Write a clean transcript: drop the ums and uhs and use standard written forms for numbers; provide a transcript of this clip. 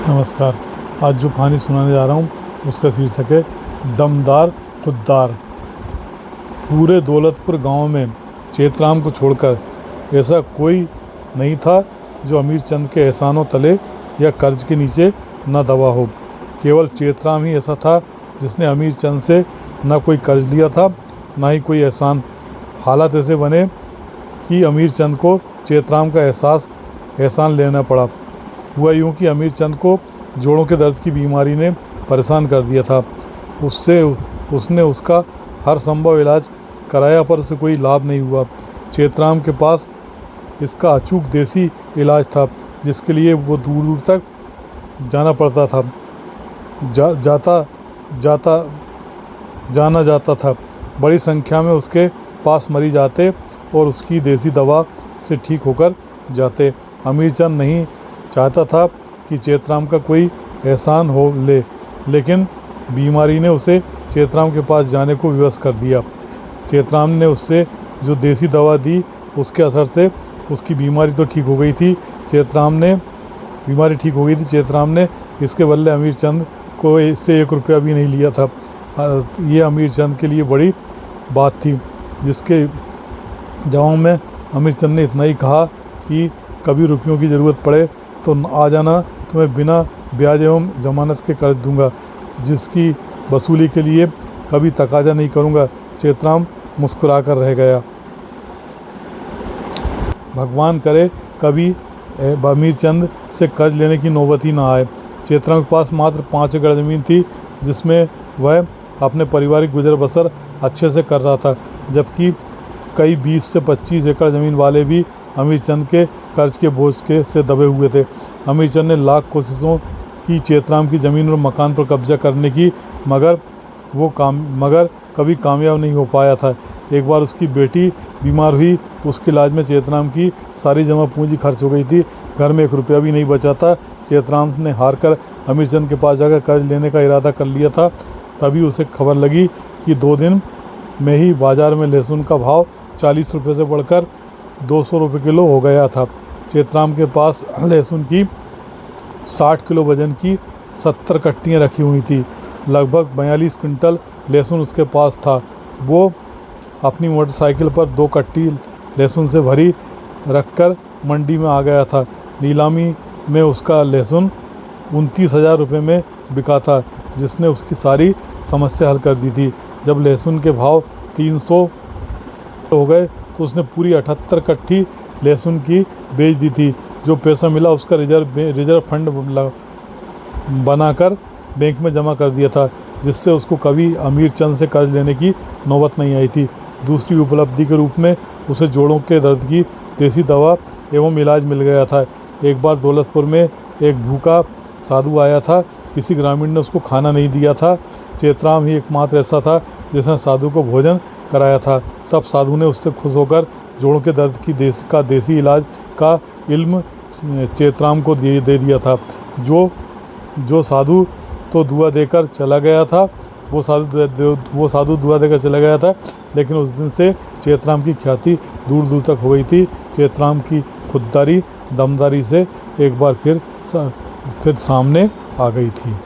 नमस्कार। आज जो कहानी सुनाने जा रहा हूँ उसका शीर्षक है दमदार खुद्दार। पूरे दौलतपुर गांव में चेतराम को छोड़कर ऐसा कोई नहीं था जो अमीर चंद के एहसानों तले या कर्ज के नीचे न दबा हो। केवल चेतराम ही ऐसा था जिसने अमीर चंद से न कोई कर्ज लिया था न ही कोई एहसान। हालात ऐसे बने कि अमीर चंद को चेतराम का एहसान लेना पड़ा। हुआ यूँ कि अमीर चंद को जोड़ों के दर्द की बीमारी ने परेशान कर दिया था। उसने उसका हर संभव इलाज कराया पर उसे कोई लाभ नहीं हुआ। चेतराम के पास इसका अचूक देसी इलाज था जिसके लिए वो दूर दूर तक जाना पड़ता था। जाना जाता था। बड़ी संख्या में उसके पास मरीज आते और उसकी देसी दवा से ठीक होकर जाते। अमीर चंद नहीं चाहता था कि चेतराम का कोई एहसान हो लेकिन बीमारी ने उसे चेतराम के पास जाने को विवश कर दिया। चेतराम ने उससे जो देसी दवा दी उसके असर से उसकी बीमारी तो ठीक हो गई थी। चेतराम ने इसके बदले अमीर चंद को इससे 1 रुपया भी नहीं लिया था। ये अमीर चंद के लिए बड़ी बात थी। जिसके जवाब में अमीर चंद ने इतना ही कहा कि कभी रुपयों की ज़रूरत पड़े तो आ जाना, तुम्हें बिना ब्याज एवं जमानत के कर्ज दूंगा, जिसकी वसूली के लिए कभी तकाजा नहीं करूंगा। चेतराम मुस्कुराकर रह गया। भगवान करे कभी अमीर चंद से कर्ज लेने की नौबत ही ना आए। चेतराम के पास मात्र 5 एकड़ ज़मीन थी जिसमें वह अपने पारिवारिक गुजर बसर अच्छे से कर रहा था, जबकि कई 20 से 25 एकड़ ज़मीन वाले भी अमीर चंद के कर्ज के बोझ से दबे हुए थे। अमीर चंद ने लाख कोशिशों की चेतराम की ज़मीन और मकान पर कब्जा करने की, मगर कभी कामयाब नहीं हो पाया था। एक बार उसकी बेटी बीमार हुई। उसके इलाज में चेतराम की सारी जमा पूंजी खर्च हो गई थी। घर में 1 रुपया भी नहीं बचा था। चेतराम ने हार कर अमीर चंद के पास जाकर कर्ज लेने का इरादा कर लिया था। तभी उसे खबर लगी कि 2 दिन में ही बाज़ार में लहसुन का भाव 40 रुपये से बढ़कर 200 रुपये किलो हो गया था। चेतराम के पास लहसुन की 60 किलो वजन की 70 कट्टियाँ रखी हुई थी। लगभग 42 क्विंटल लहसुन उसके पास था। वो अपनी मोटरसाइकिल पर 2 कट्टी लहसुन से भरी रखकर मंडी में आ गया था। नीलामी में उसका लहसुन 29,000 रुपये में बिका था, जिसने उसकी सारी समस्या हल कर दी थी। जब लहसुन के भाव 300 हो गए तो उसने पूरी 78 कट्टी लहसुन की बेच दी थी। जो पैसा मिला उसका रिजर्व फंड बनाकर बैंक में जमा कर दिया था, जिससे उसको कभी अमीर चंद से कर्ज लेने की नौबत नहीं आई थी। दूसरी उपलब्धि के रूप में उसे जोड़ों के दर्द की देसी दवा एवं इलाज मिल गया था। एक बार दौलतपुर में एक भूखा साधु आया था। किसी ग्रामीण ने उसको खाना नहीं दिया था। चेतराम ही एकमात्र ऐसा था जिसने साधु को भोजन कराया था। तब साधु ने उससे खुश होकर जोड़ों के दर्द की देसी इलाज का इल्म चेतराम को दे दिया था। जो साधु तो दुआ देकर चला गया था, वो साधु दुआ देकर चला गया था, लेकिन उस दिन से चेतराम की ख्याति दूर दूर तक हो गई थी। चेतराम की खुददारी दमदारी से एक बार फिर सामने आ गई थी।